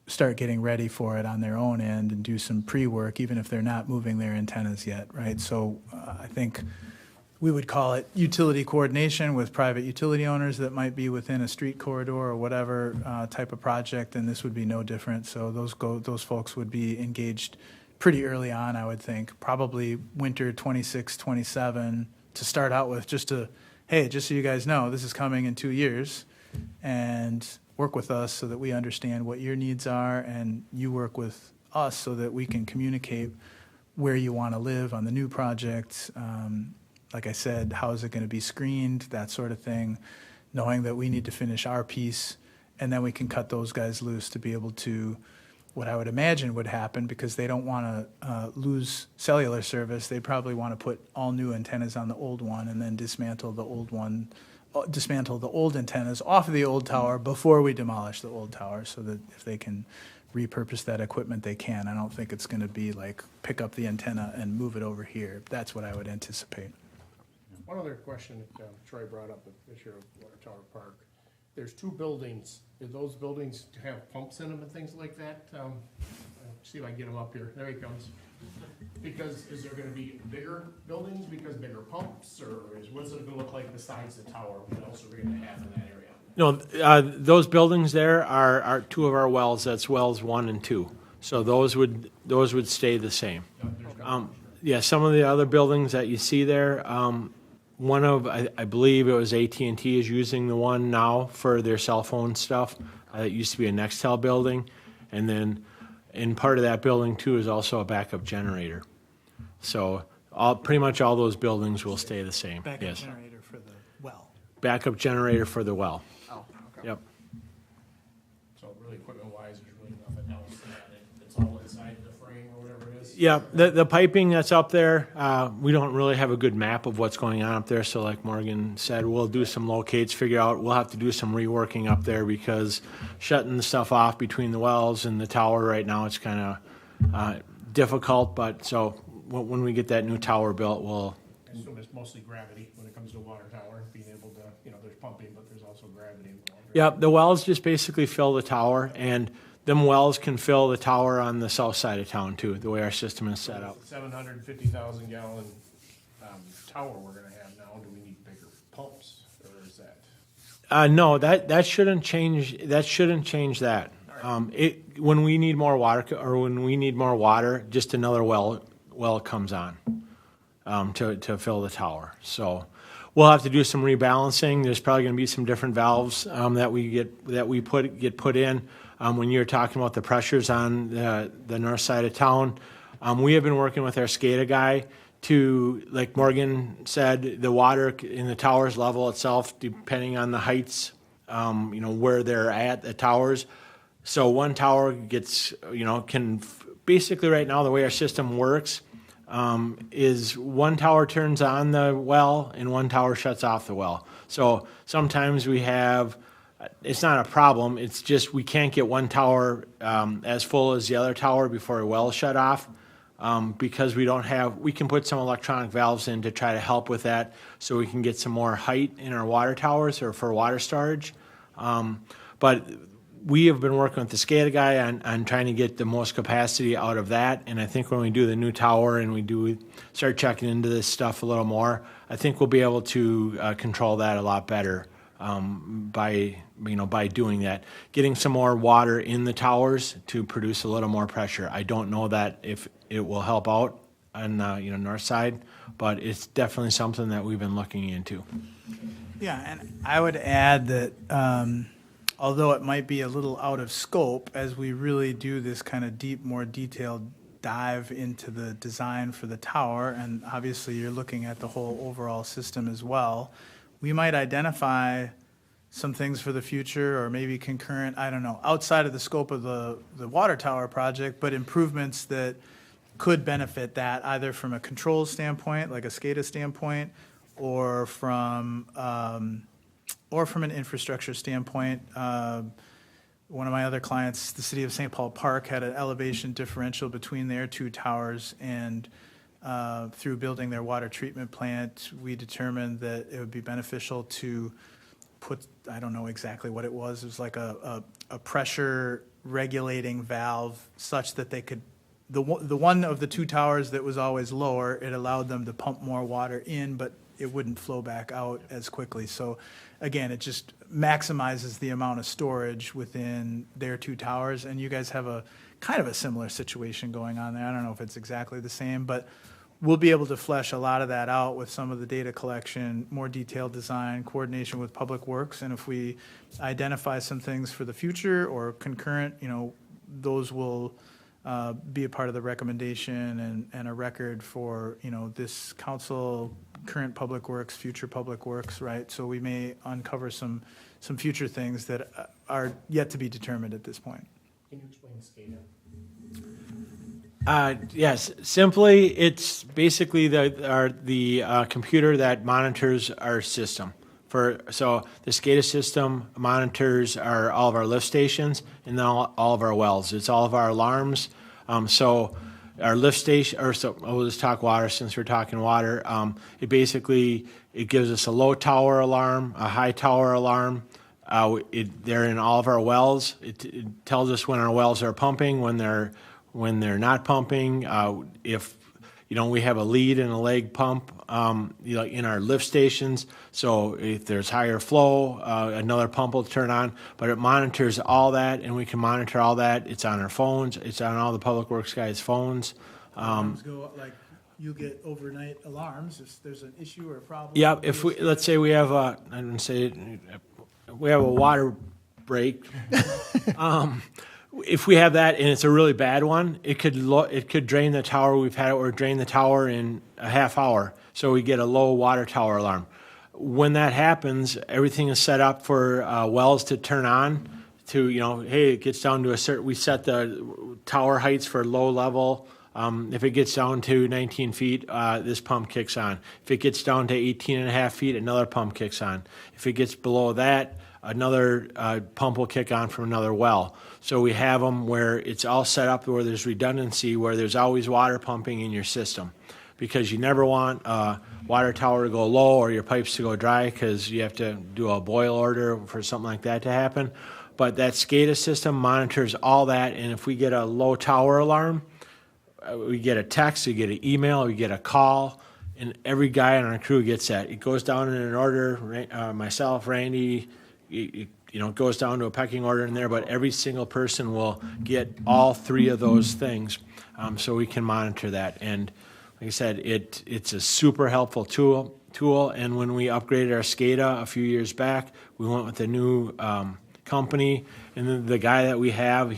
start getting ready for it on their own end and do some pre-work, even if they're not moving their antennas yet, right? So I think we would call it utility coordination with private utility owners that might be within a street corridor or whatever type of project, and this would be no different. So those folks would be engaged pretty early on, I would think, probably winter 26, 27 to start out with, just so you guys know, this is coming in 2 years, and work with us so that we understand what your needs are, and you work with us so that we can communicate where you want to live on the new project. Like I said, how is it going to be screened, that sort of thing, knowing that we need to finish our piece, and then we can cut those guys loose to be able to, what I would imagine would happen, because they don't want to lose cellular service, they'd probably want to put all new antennas on the old one and then dismantle the old antennas off of the old tower before we demolish the old tower, so that if they can repurpose that equipment, they can. I don't think it's going to be like pick up the antenna and move it over here. That's what I would anticipate.
One other question that Troy brought up this year of Water Tower Park. There's 2 buildings. Do those buildings have pumps in them and things like that? See if I can get him up here. There he comes. Because is there going to be bigger buildings because bigger pumps, or what's it going to look like besides the tower? What else are we going to have in that area?
No, those buildings there are 2 of our wells. That's wells 1 and 2. So those would stay the same. Yeah, some of the other buildings that you see there, one of, I believe it was AT&T is using the one now for their cell phone stuff. It used to be a Nextel building. And then in part of that building too is also a backup generator. So pretty much all those buildings will stay the same.
Backup
Yes.
generator for the well.
Backup generator for the well.
Oh, okay.
Yep.
So really equipment-wise, there's really nothing else to that. It's all inside the frame or whatever it is?
Yeah, the piping that's up there, we don't really have a good map of what's going on up there. So like Morgan said, we'll do some locates, figure out, we'll have to do some reworking up there, because shutting the stuff off between the wells and the tower right now, it's kind of difficult. But so when we get that new tower built, we'll,
I assume it's mostly gravity when it comes to a water tower, being able to, there's pumping, but there's also gravity involved. Right?
yeah, the wells just basically fill the tower, and them wells can fill the tower on the south side of town too, the way our system is set up.
750,000 gallon tower we're going to have now. Do we need bigger pumps, or is that?
No, that shouldn't change. That shouldn't change that. When we need more water, just another well comes on to fill the tower. So we'll have to do some rebalancing. There's probably going to be some different valves that we get put in. When you're talking about the pressures on the north side of town, we have been working with our SCADA guy to, like Morgan said, the water in the towers level itself, depending on the heights, where they're at the towers. So one tower gets, basically right now the way our system works is one tower turns on the well and one tower shuts off the well. So sometimes we have, it's not a problem, it's just we can't get one tower as full as the other tower before a well shut off. Because we can put some electronic valves in to try to help with that, so we can get some more height in our water towers or for water storage. But we have been working with the SCADA guy on trying to get the most capacity out of that. And I think when we do the new tower and we start checking into this stuff a little more, I think we'll be able to control that a lot better by doing that, getting some more water in the towers to produce a little more pressure. I don't know that if it will help out on north side, but it's definitely something that we've been looking into.
Yeah, and I would add that although it might be a little out of scope, as we really do this kind of more detailed dive into the design for the tower, and obviously you're looking at the whole overall system as well, we might identify some things for the future, or maybe concurrent, I don't know, outside of the scope of the water tower project, but improvements that could benefit that, either from a control standpoint, like a SCADA standpoint, or from an infrastructure standpoint. One of my other clients, the city of St. Paul Park, had an elevation differential between their 2 towers, and through building their water treatment plant, we determined that it would be beneficial to put, I don't know exactly what it was like a pressure regulating valve, such that they could, the one of the 2 towers that was always lower, it allowed them to pump more water in, but it wouldn't flow back out as quickly. So again, it just maximizes the amount of storage within their two towers. And you guys have a kind of a similar situation going on there. I don't know if it's exactly the same, but we'll be able to flesh a lot of that out with some of the data collection, more detailed design, coordination with Public Works. And if we identify some things for the future or concurrent, those will be a part of the recommendation and a record for, this council, current Public Works, future Public Works, right? So we may uncover some future things that are yet to be determined at this point.
Can you explain SCADA?
Yes, simply, it's basically the computer that monitors our system. So the SCADA system monitors all of our lift stations and then all of our wells. It's all of our alarms. So our lift station, we'll just talk water since we're talking water. It gives us a low tower alarm, a high tower alarm. They're in all of our wells. It tells us when our wells are pumping, when they're not pumping. If we have a lead and a leg pump in our lift stations. So if there's higher flow, another pump will turn on. But it monitors all that, and we can monitor all that. It's on our phones. It's on all the Public Works guys' phones.
Alarms go like you get overnight alarms if there's an issue or a problem.
Yeah, let's say we have a water break. If we have that and it's a really bad one, it could drain the tower. We've had it where it drained the tower in a half hour, so we get a low water tower alarm. When that happens, everything is set up for wells to turn on. Hey, it gets down to a certain. We set the tower heights for low level. If it gets down to 19 feet, this pump kicks on. If it gets down to 18 and a half feet, another pump kicks on. If it gets below that, another pump will kick on from another well. So we have them where it's all set up where there's redundancy, where there's always water pumping in your system. Because you never want a water tower to go low or your pipes to go dry because you have to do a boil order for something like that to happen. But that SCADA system monitors all that, and if we get a low tower alarm, we get a text, we get an email, we get a call, and every guy on our crew gets that. It goes down in an order, myself, Randy, it goes down to a pecking order in there, but every single person will get all three of those things, so we can monitor that. And like I said, it's a super helpful tool. And when we upgraded our SCADA a few years back, we went with a new company, and then the guy that we have,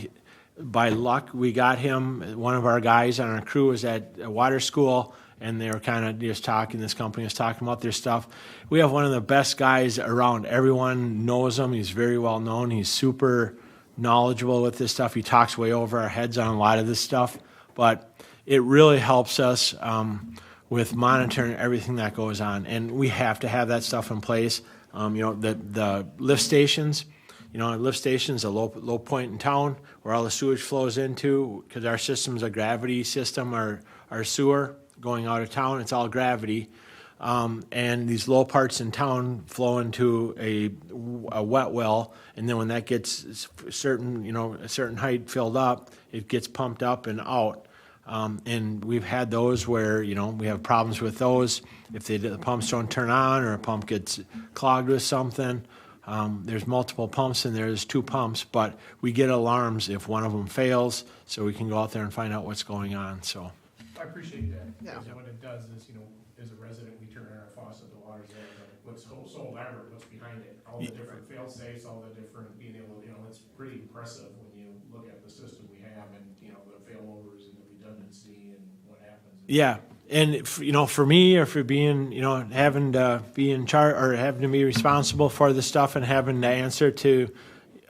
by luck, we got him. One of our guys on our crew was at a water school, and they were kind of just talking. This company was talking about their stuff. We have one of the best guys around. Everyone knows him. He's very well known. He's super knowledgeable with this stuff. He talks way over our heads on a lot of this stuff, but it really helps us with monitoring everything that goes on. And we have to have that stuff in place. The lift stations. A lift station is a low point in town where all the sewage flows into, because our system's a gravity system, our sewer going out of town, it's all gravity. And these low parts in town flow into a wet well, and then when that gets a certain height filled up, it gets pumped up and out. And we've had those where, we have problems with those. If the pumps don't turn on or a pump gets clogged with something, there's multiple pumps and there's two pumps, but we get alarms if one of them fails, so we can go out there and find out what's going on. So
I appreciate that.
Yeah.
Because what it does is, as a resident, we turn on our faucet, the water's there, but what's so elaborate, what's behind it, all the different fail safes, all the different being able, it's pretty impressive when you look at the system we have and, the failovers and the redundancy and what happens.
yeah, and for me, or for being, having to be in charge or having to be responsible for the stuff and having to answer to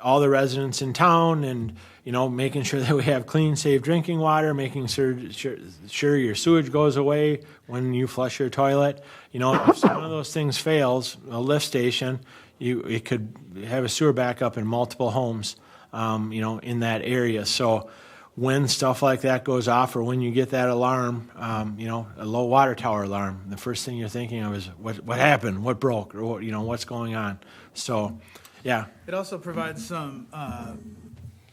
all the residents in town, and making sure that we have clean, safe drinking water, making sure your sewage goes away when you flush your toilet. If some of those things fails, a lift station, it could have a sewer backup in multiple homes, in that area. So when stuff like that goes off, or when you get that alarm, a low water tower alarm, the first thing you're thinking of is what happened, what broke, or what's going on. So, yeah.
It also provides some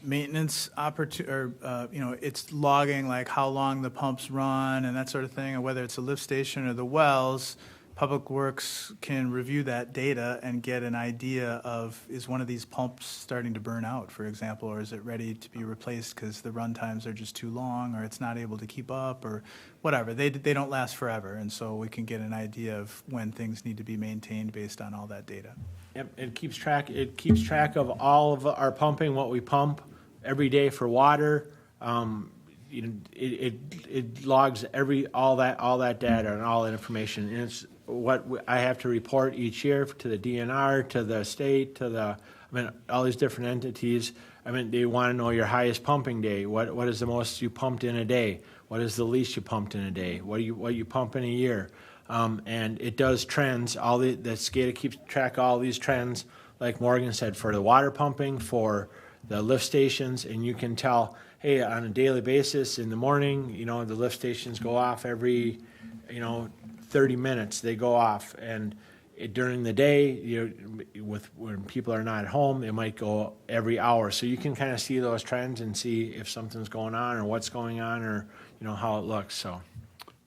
maintenance opportunity, or it's logging like how long the pumps run and that sort of thing, and whether it's a lift station or the wells. Public Works can review that data and get an idea of, is one of these pumps starting to burn out, for example, or is it ready to be replaced because the run times are just too long, or it's not able to keep up, or whatever. They don't last forever, and so we can get an idea of when things need to be maintained based on all that data.
Yep, it keeps track of all of our pumping, what we pump every day for water. It logs all that data and all that information. And it's what I have to report each year to the DNR, to the state, all these different entities. They want to know your highest pumping day. What is the most you pumped in a day? What is the least you pumped in a day? What you pump in a year? And it does trends. The SCADA keeps track of all these trends, like Morgan said, for the water pumping, for the lift stations, and you can tell, hey, on a daily basis in the morning, the lift stations go off every, 30 minutes. They go off, and during the day, when people are not at home, it might go every hour. So you can kind of see those trends and see if something's going on or what's going on or how it looks. So.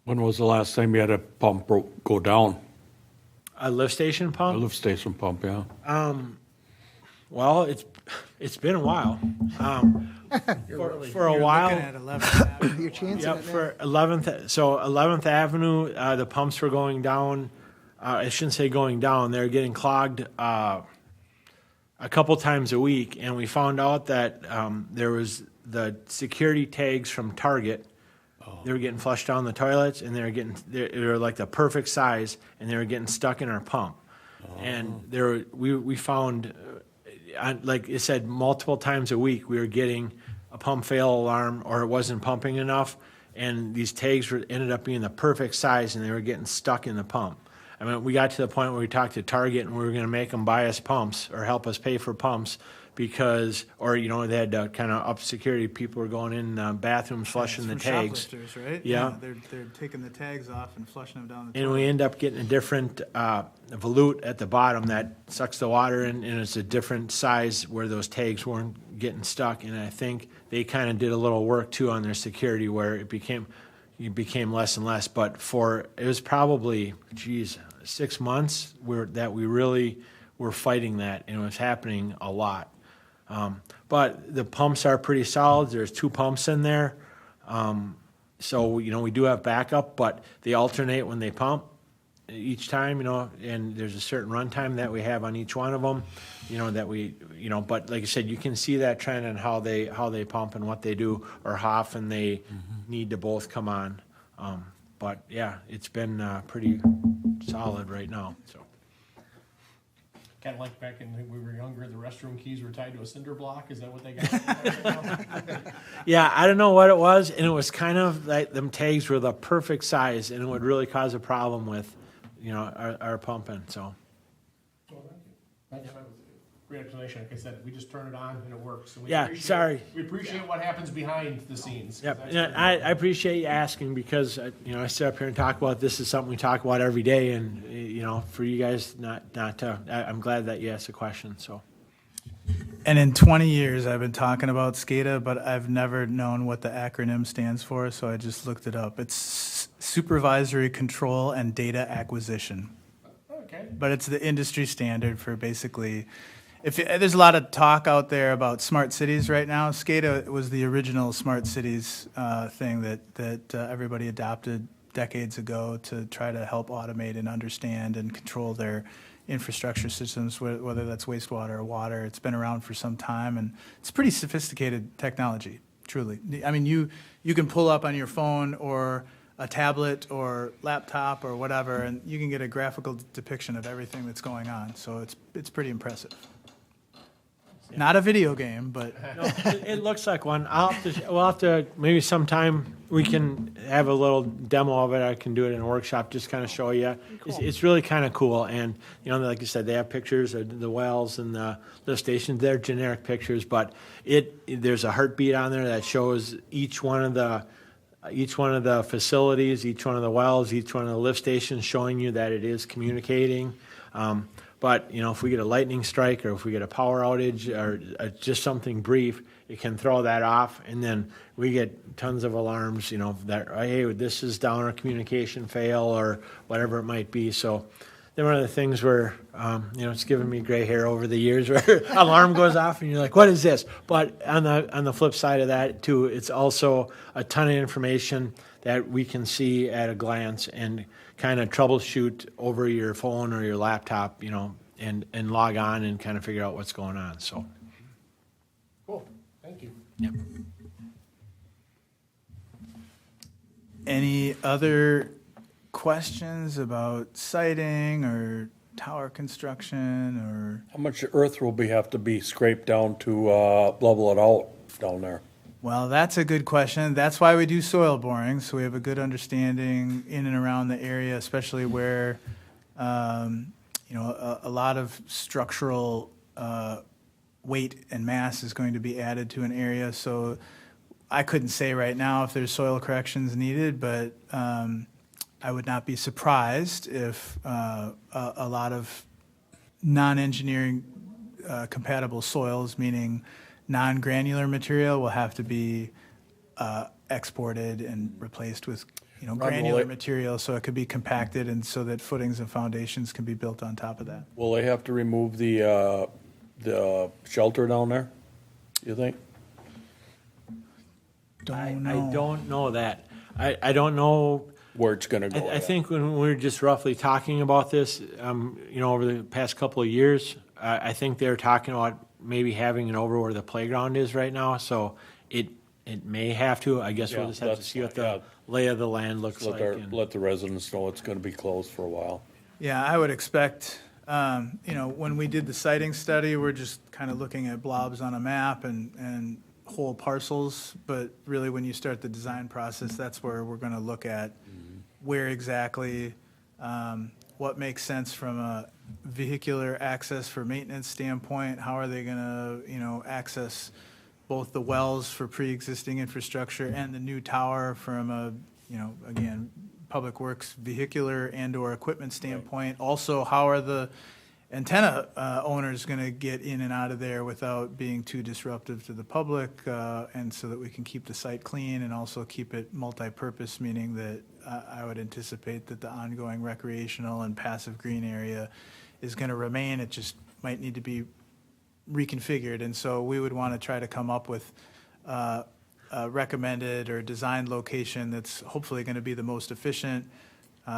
When was the last time you had a pump go down?
A lift station
A
pump?
lift station pump, yeah.
Well, it's been a while. For a while.
Looking at 11th
You're chancing
Yep,
it now.
for 11th Avenue, the pumps were going down. I shouldn't say going down. They're getting clogged a couple times a week, and we found out that there was the security tags from Target. They were getting flushed down the toilets, and they were like the perfect size, and they were getting stuck in our pump. And we found, like it said, multiple times a week we were getting a pump fail alarm, or it wasn't pumping enough, and these tags ended up being the perfect size, and they were getting stuck in the pump. We got to the point where we talked to Target, and we were going to make them buy us pumps or help us pay for pumps because, they had to kind of up security. People were going in bathrooms, flushing the
from
tags.
shoplifters, right?
Yeah.
They're taking the tags off and flushing them down the
And
toilet.
we end up getting a different volute at the bottom that sucks the water in, and it's a different size where those tags weren't getting stuck. And I think they kind of did a little work too on their security where it became less and less. But it was probably 6 months that we really were fighting that, and it was happening a lot. But the pumps are pretty solid. There's 2 pumps in there. So, we do have backup, but they alternate when they pump each time, and there's a certain run time that we have on each one of them, but like I said, you can see that trend in how they pump and what they do, or how often they need to both come on. But yeah, it's been pretty solid right now, so.
Kind of like back when we were younger, the restroom keys were tied to a cinder block. Is that what they got?
Yeah, I don't know what it was, and it was kind of like them tags were the perfect size, and it would really cause a problem with, our pumping, so.
Thank you. Great explanation. Like I said, we just turn it on and it works. And we
Yeah,
appreciate-
sorry.
We appreciate what happens behind the scenes.
Yep, and I appreciate you asking because, I sit up here and talk about, this is something we talk about every day, and, for you guys not to, I'm glad that you asked the question, so.
And in 20 years, I've been talking about SCADA, but I've never known what the acronym stands for, so I just looked it up. It's Supervisory Control and Data Acquisition.
Okay.
But it's the industry standard for basically, there's a lot of talk out there about smart cities right now. SCADA was the original smart cities thing that everybody adopted decades ago to try to help automate and understand and control their infrastructure systems, whether that's wastewater or water. It's been around for some time, and it's pretty sophisticated technology, truly. You can pull up on your phone or a tablet or laptop or whatever, and you can get a graphical depiction of everything that's going on. So it's pretty impressive. Not a video game, but
No, it looks like one. We'll have to, maybe sometime we can have a little demo of it. I can do it in a workshop, just kind of show you. It's really kind of cool. And, like you said, they have pictures of the wells and the lift stations. They're generic pictures, but there's a heartbeat on there that shows each one of the facilities, each one of the wells, each one of the lift stations, showing you that it is communicating. But, if we get a lightning strike or if we get a power outage or just something brief, it can throw that off. And then we get tons of alarms, that, hey, this is down, a communication fail or whatever it might be. So then one of the things where, it's given me gray hair over the years where alarm goes off and you're like, what is this? But on the flip side of that too, it's also a ton of information that we can see at a glance and kind of troubleshoot over your phone or your laptop, and log on and kind of figure out what's going on. So,
Cool, thank you.
yep.
Any other questions about siting or tower construction or?
How much earth will have to be scraped down to level it out down there?
Well, that's a good question. That's why we do soil boring, so we have a good understanding in and around the area, especially where, a lot of structural weight and mass is going to be added to an area. So I couldn't say right now if there's soil corrections needed, but I would not be surprised if a lot of non-engineering compatible soils, meaning non-granular material, will have to be exported and replaced with granular material, so it could be compacted and so that footings and foundations can be built on top of that.
Will they have to remove the shelter down there, you think?
I don't know that. I don't know.
Where it's gonna go?
I think when we were just roughly talking about this, over the past couple of years, I think they're talking about maybe having it over where the playground is right now. So it may have to. I guess we'll
Yeah,
just have to
that's
see what the
fine,
lay of the land looks like. and-
Let the residents know it's gonna be closed for a while.
Yeah, I would expect, when we did the siting study, we're just kind of looking at blobs on a map and whole parcels, but really when you start the design process, that's where we're going to look at where exactly, what makes sense from a vehicular access for maintenance standpoint, how are they going to, access both the wells for pre-existing infrastructure and the new tower from a, again, public works vehicular and or equipment standpoint. Also, how are the antenna owners going to get in and out of there without being too disruptive to the public, and so that we can keep the site clean and also keep it multi-purpose, meaning that I would anticipate that the ongoing recreational and passive green area is going to remain. It just might need to be reconfigured, and so we would want to try to come up with a recommended or designed location that's hopefully going to be the most efficient,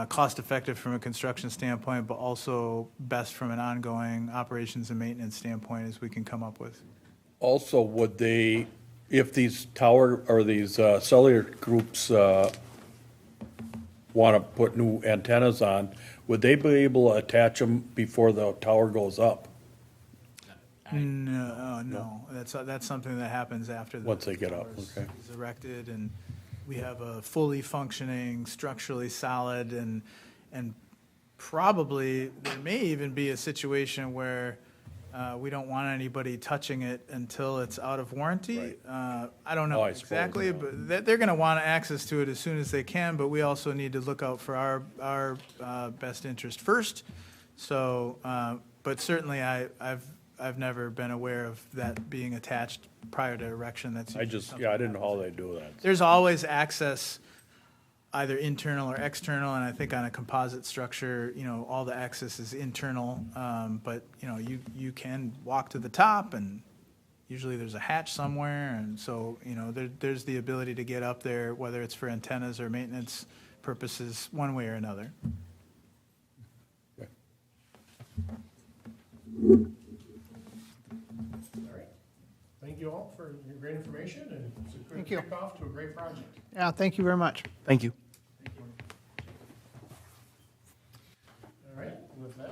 cost-effective from a construction standpoint, but also best from an ongoing operations and maintenance standpoint as we can come up with.
Also, would they, if these tower or these cellular groups want to put new antennas on, would they be able to attach them before the tower goes up?
No, that's something that happens after the
Once they get up,
tower is
okay.
erected, and we have a fully functioning, structurally solid, and probably there may even be a situation where we don't want anybody touching it until it's out of warranty. I don't know
Oh, I suppose,
exactly,
yeah.
but they're going to want access to it as soon as they can, but we also need to look out for our best interest first. So, but certainly I've never been aware of that being attached prior to erection. That's usually something
I
that
didn't know how
happens.
they do that.
There's always access, either internal or external, and I think on a composite structure, all the access is internal, but, you can walk to the top, and usually there's a hatch somewhere, and so, there's the ability to get up there, whether it's for antennas or maintenance purposes, one way or another.
Okay.
All right. Thank you all for your great information, and it's a good
Thank you.
kickoff to a great project.
Yeah, thank you very much.
Thank you.
All right, with that,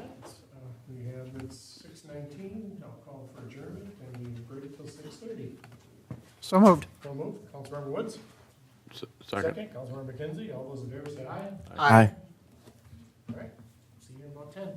we have it's 6:19, I'll call for adjournment, and we break till 6:30.
So moved.
So moved, Councilmember Woods. Second, Councilmember McKenzie, all those in favor say aye.
Aye.
All right, see you in about 10.